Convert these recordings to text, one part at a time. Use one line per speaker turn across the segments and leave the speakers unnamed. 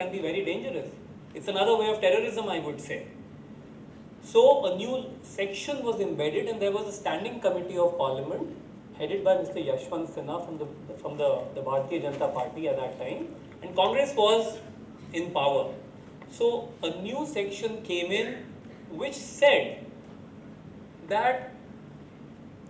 can be very dangerous. It's another way of terrorism, I would say. So a new section was embedded, and there was a standing committee of parliament headed by Mr. Yashwant Sinha from the Bharatiya Janata Party at that time, and Congress was in power. So a new section came in which said that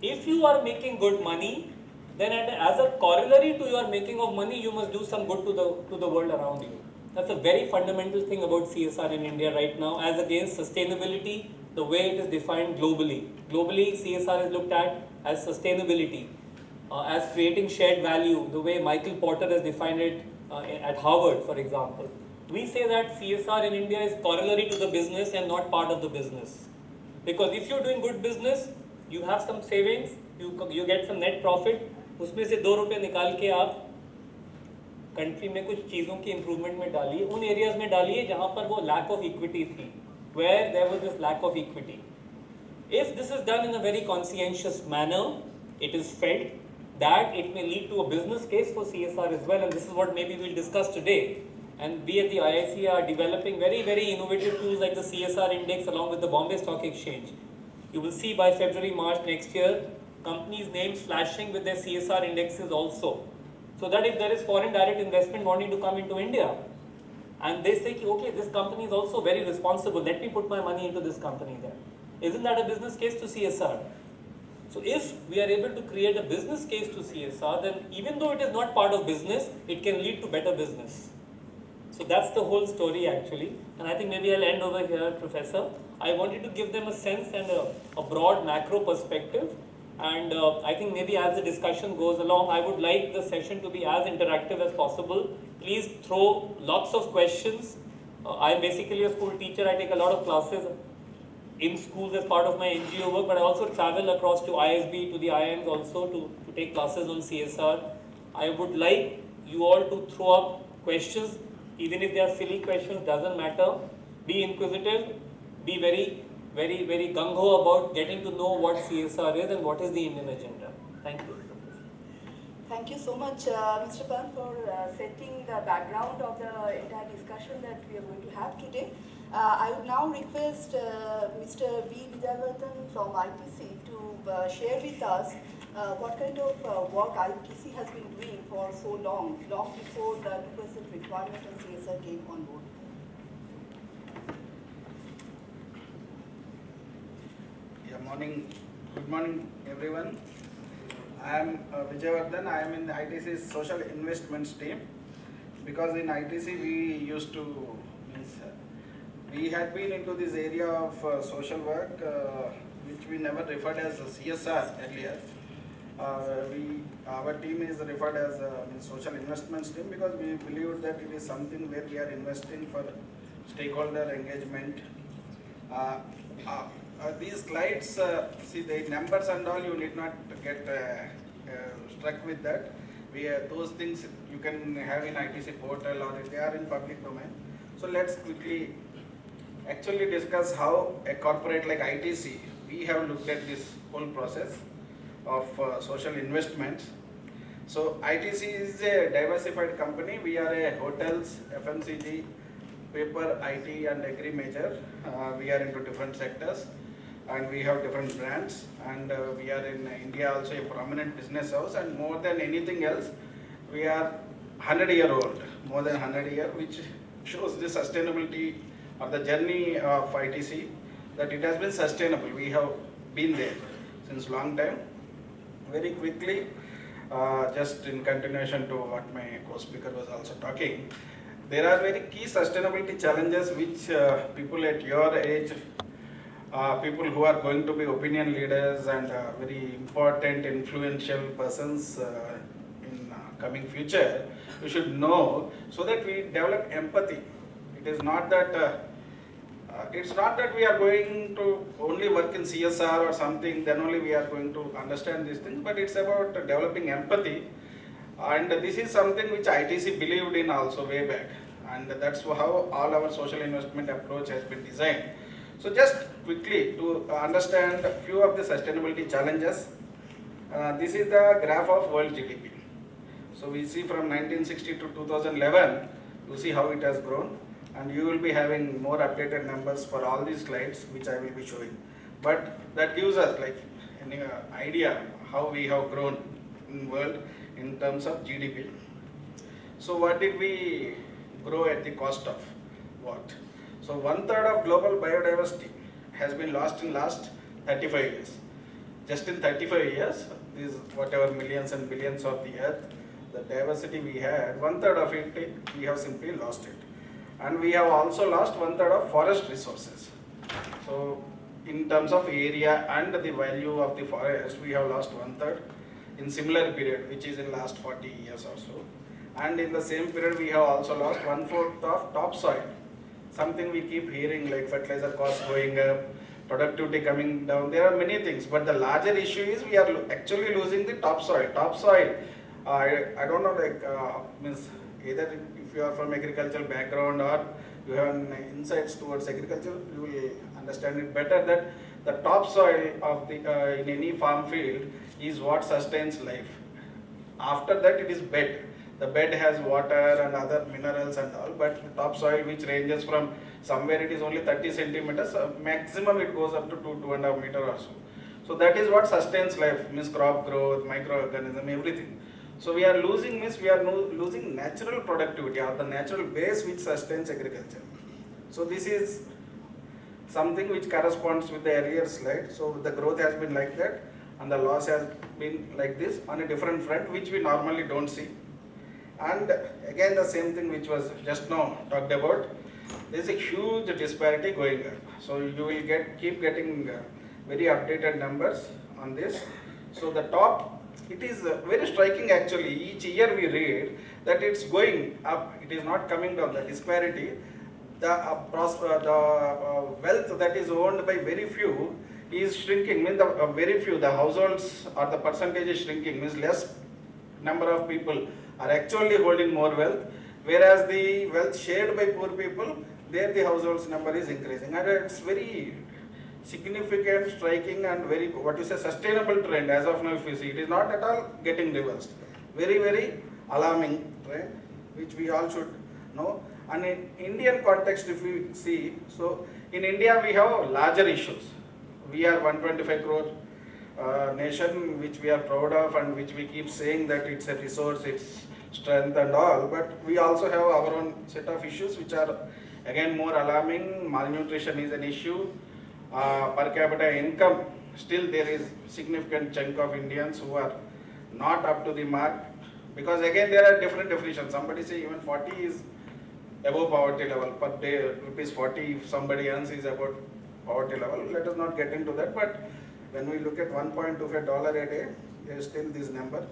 if you are making good money, then as a corollary to your making of money, you must do some good to the world around you. That's a very fundamental thing about CSR in India right now, as against sustainability, the way it is defined globally. Globally, CSR is looked at as sustainability, as creating shared value, the way Michael Porter has defined it at Harvard, for example. We say that CSR in India is corollary to the business and not part of the business. Because if you're doing good business, you have some savings, you get some net profit, उसमें से 2 रुपए निकाल के आप country में कुछ चीज़ों की इम्प्रूवमेंट में डालिए, उन एरियाज में डालिए जहाँ पर वो लैक ऑफ इक्विटी थी, where there was this lack of equity. If this is done in a very conscientious manner, it is felt that it may lead to a business case for CSR as well, and this is what maybe we'll discuss today. And we at the IIC are developing very, very innovative tools like the CSR index along with the Bombay Stock Exchange. You will see by February, March next year, companies' names flashing with their CSR indexes also. So that if there is foreign direct investment wanting to come into India, and they say, okay, this company is also very responsible, let me put my money into this company there. Isn't that a business case to CSR? So if we are able to create a business case to CSR, then even though it is not part of business, it can lead to better business. So that's the whole story actually. And I think maybe I'll end over here, Professor. I wanted to give them a sense and a broad macro perspective. And I think maybe as the discussion goes along, I would like the session to be as interactive as possible. Please throw lots of questions. I'm basically a school teacher. I take a lot of classes in schools as part of my NGO work, but I also travel across to ISB, to the IIMs also to take classes on CSR. I would like you all to throw up questions, even if they are silly questions, doesn't matter. Be inquisitive, be very gung-ho about getting to know what CSR is and what is the Indian agenda. Thank you.
Thank you so much, Mr. Pan, for setting the background of the entire discussion that we are going to have today. I would now request Mr. B. Ghaziabad from ITC to share with us what kind of work ITC has been doing for so long before the 2% requirement on CSR came on board.
Good morning everyone. I am Vijayavardhan. I am in the ITC's social investments team, because in ITC we had been into this area of social work, which we never referred as CSR earlier. Our team is referred as social investments team, because we believe that it is something where we are investing for stakeholder engagement. These slides, see the numbers and all, you need not get struck with that. Those things you can have in ITC portal, or if they are in public domain. So let's quickly actually discuss how a corporate like ITC, we have looked at this whole process of social investments. So ITC is a diversified company. We are a hotels, FMCG, paper, IT and agri major. We are into different sectors, and we have different brands, and we are in India also a prominent business house, and more than anything else, we are 100-year-old, more than 100 year, which shows the sustainability of the journey of ITC, that it has been sustainable. We have been there since long time. Very quickly, just in continuation to what my co-speaker was also talking, there are very key sustainability challenges which people at your age, people who are going to be opinion leaders and very important influential persons in coming future, we should know, so that we develop empathy. It is not that it's not that we are going to only work in CSR or something, then only we are going to understand these things, but it's about developing empathy. And this is something which ITC believed in also way back, and that's how all our social investment approach has been designed. So just quickly to understand a few of the sustainability challenges, this is the graph of world GDP. So we see from 1960 to 2011, You see how it has grown, and you will be having more updated numbers for all these slides which I will be showing. But that gives us like an idea how we have grown in world in terms of GDP. So what did we grow at the cost of what? So 1/3 of global biodiversity has been lost in last 35 years. Just in 35 years, these whatever millions and billions of the earth, the diversity we had, 1/3 of it, we have simply lost it. And we have also lost 1/3 of forest resources. So in terms of area and the value of the forest, we have lost 1/3 in similar period, which is in last 40 years or so. And in the same period, we have also lost 1/4 of topsoil. Something we keep hearing like fertilizer costs going up, productivity coming down. There are many things, but the larger issue is we are actually losing the topsoil. Topsoil, I don't know, like means either if you are from agricultural background or you have insights towards agriculture, you will understand it better that the topsoil of the in any farm field is what sustains life. After that, it is bed. The bed has water and other minerals and all, but topsoil, which ranges from somewhere it is only 30 centimeters, maximum it goes up to 2.5 meters or so. So that is what sustains life, means crop growth, microorganism, everything. So we are losing, means we are losing natural productivity or the natural base which sustains agriculture. So this is something which corresponds with the earlier slide. So the growth has been like that and the loss has been like this on a different front, which we normally don't see. And again the same thing which was just now talked about, there is a huge disparity going on. So you will keep getting very updated numbers on this. So the top, it is very striking actually. Each year we read that it's going up, it is not coming down, the disparity. The wealth that is owned by very few is shrinking, means the very few, the households or the percentage is shrinking, means less number of people are actually holding more wealth, whereas the wealth shared by poor people, there the households number is increasing. And it's very significant, striking and very, what you say, sustainable trend as of now if you see. It is not at all getting reversed. Very, very alarming trend, which we all should know. And in Indian context if we see, so in India we have larger issues. We are 125 crore nation which we are proud of and which we keep saying that it's a resource, it's strength and all, but we also have our own set of issues which are again more alarming. Malnutrition is an issue. Per capita income, still there is significant chunk of Indians who are not up to the mark, because again there are different definitions. Somebody say even 40 is above poverty level, per day rupees 40 if somebody earns is about poverty level. Let us not get into that, but when we look at $1.25 a day, there is still this number.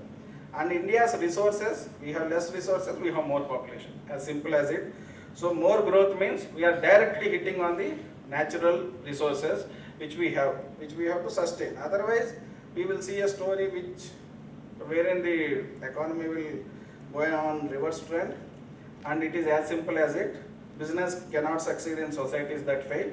And India's resources, we have less resources, we have more population, as simple as it. So more growth means we are directly hitting on the natural resources which we have to sustain. Otherwise, we will see a story wherein the economy will go on reverse trend, and it is as simple as it. Business cannot succeed in societies that fail.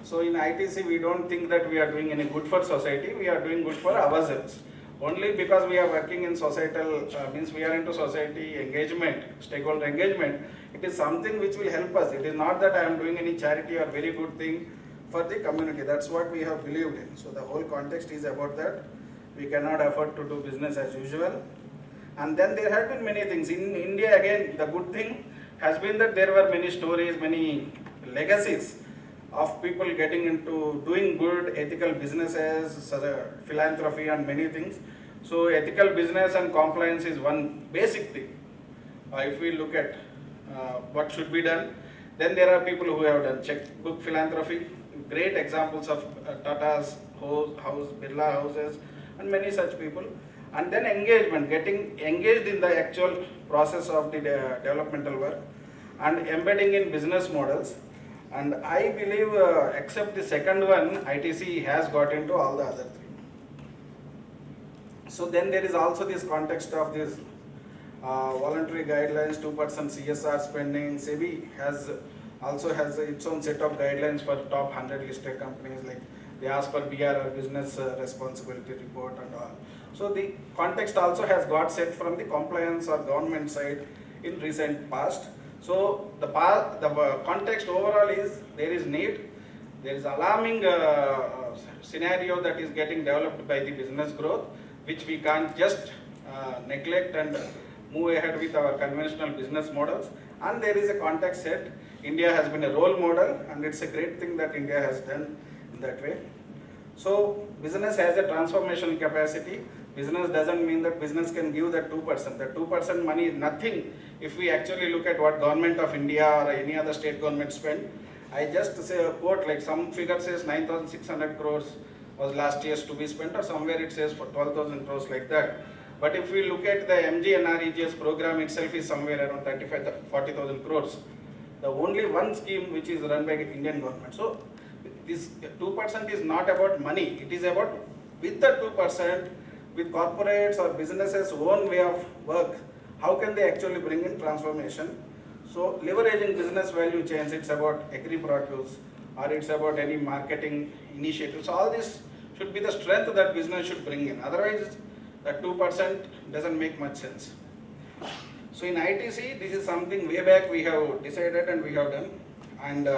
So in ITC, we don't think that we are doing any good for society, we are doing good for ourselves. Only because we are working in societal, means we are into society engagement, stakeholder engagement, it is something which will help us. It is not that I am doing any charity or very good thing for the community. That's what we have believed in. So the whole context is about that. We cannot afford to do business as usual. And then there have been many things. In India, again, the good thing has been that there were many stories, many legacies of people getting into doing good, ethical businesses, philanthropy and many things. So ethical business and compliance is one basic thing. If we look at what should be done, then there are people who have done checkbook philanthropy, great examples of Tata's house, Birla houses and many such people. And then engagement, getting engaged in the actual process of the developmental work and embedding in business models. And I believe except the second one, ITC has got into all the other three. So then there is also this context of this voluntary guidelines, 2% CSR spending. SEBI also has its own set of guidelines for top 100 listed companies, like they ask for BRR, business responsibility report and all. So the context also has got set from the compliance or government side in recent past. So the context overall is there is need, there is alarming scenario that is getting developed by the business growth, which we can't just neglect and move ahead with our conventional business models. And there is a context set. India has been a role model, and it's a great thing that India has done in that way. So business has a transformation capacity. Business doesn't mean that business can give that 2%. The 2% money is nothing if we actually look at what government of India or any other state government spend. I just say a quote, like some figure says 9,600 crores was last year's to be spent, or somewhere it says for 12,000 crores like that. But if we look at the MGNREGS program itself is somewhere around 40,000 crores. The only one scheme which is run by the Indian government. So this 2% is not about money. It is about with the 2%, with corporates or businesses' own way of work, how can they actually bring in transformation? So leveraging business value chains, it's about agri-produce or it's about any marketing initiatives. So all this should be the strength that business should bring in. Otherwise, that 2% doesn't make much sense. So in ITC, this is something way back we have decided and we have done. And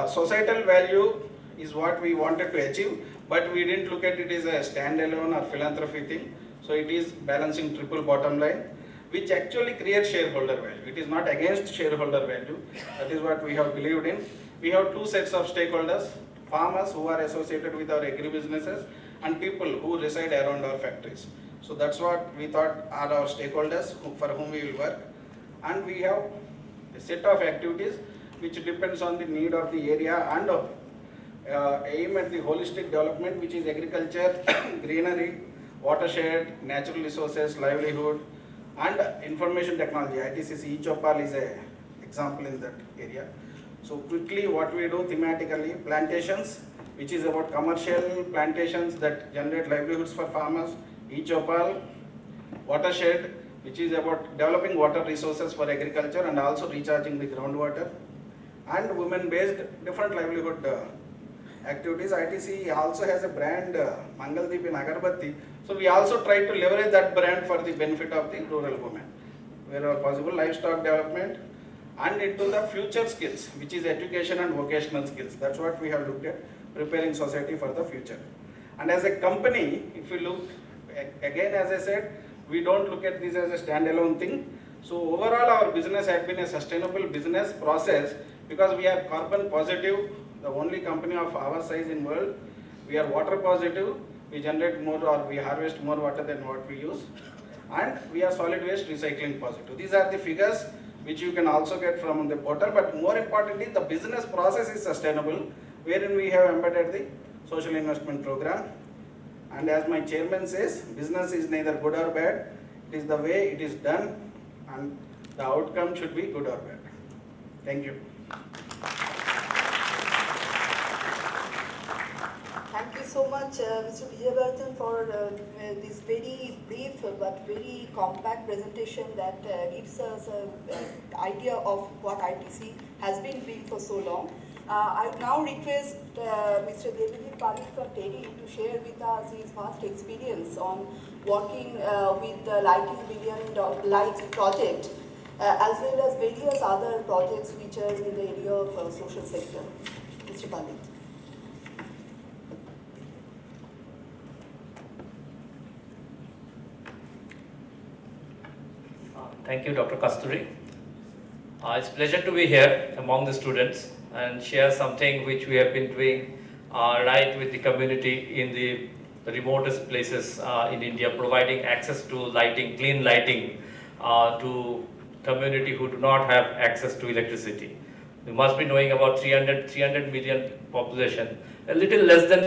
societal value is what we wanted to achieve, but we didn't look at it as a standalone or philanthropy thing. So it is balancing triple bottom line, which actually creates shareholder value. It is not against shareholder value. That is what we have believed in. We have two sets of stakeholders: farmers who are associated with our agri businesses and people who reside around our factories. So that's what we thought are our stakeholders for whom we will work. And we have a set of activities which depends on the need of the area and aim at the holistic development, which is agriculture, greenery, watershed, natural resources, livelihood, and information technology. ITCC Ichopal is an example in that area. So quickly what we do thematically: plantations, which is about commercial plantations that generate livelihoods for farmers; Ichopal, watershed, which is about developing water resources for agriculture and also recharging the groundwater; and women-based different livelihood activities. ITC also has a brand, Mangaldeep in Agarbatti. So we also try to leverage that brand for the benefit of the rural women, wherever possible, livestock development, and into the future skills, which is education and vocational skills. That's what we have looked at, preparing society for the future. And as a company, if you look, again as I said, we don't look at this as a standalone thing. So overall our business had been a sustainable business process because we are carbon positive, the only company of our size in world. We are water positive, we generate more or we harvest more water than what we use, and we are solid waste recycling positive. These are the figures which you can also get from the portal, but more importantly the business process is sustainable, wherein we have embedded the social investment program. And as my chairman says, business is neither good or bad, it is the way it is done, and the outcome should be good or bad. Thank you.
Thank you so much, Mr. Ghaziabad, for this very brief but very compact presentation that gives us an idea of what ITC has been doing for so long. I would now request Mr. Devendra Palit from TERI to share with us his vast experience on working with the Lighting Billion Lights project, as well as various other projects which are in the area of social sector. Mr. Palit.
Thank you, Dr. Kasturi. It's a pleasure to be here among the students and share something which we have been doing right with the community in the remotest places in India, providing access to lighting, clean lighting to community who do not have access to electricity. You must be knowing about 300 million population, a little less than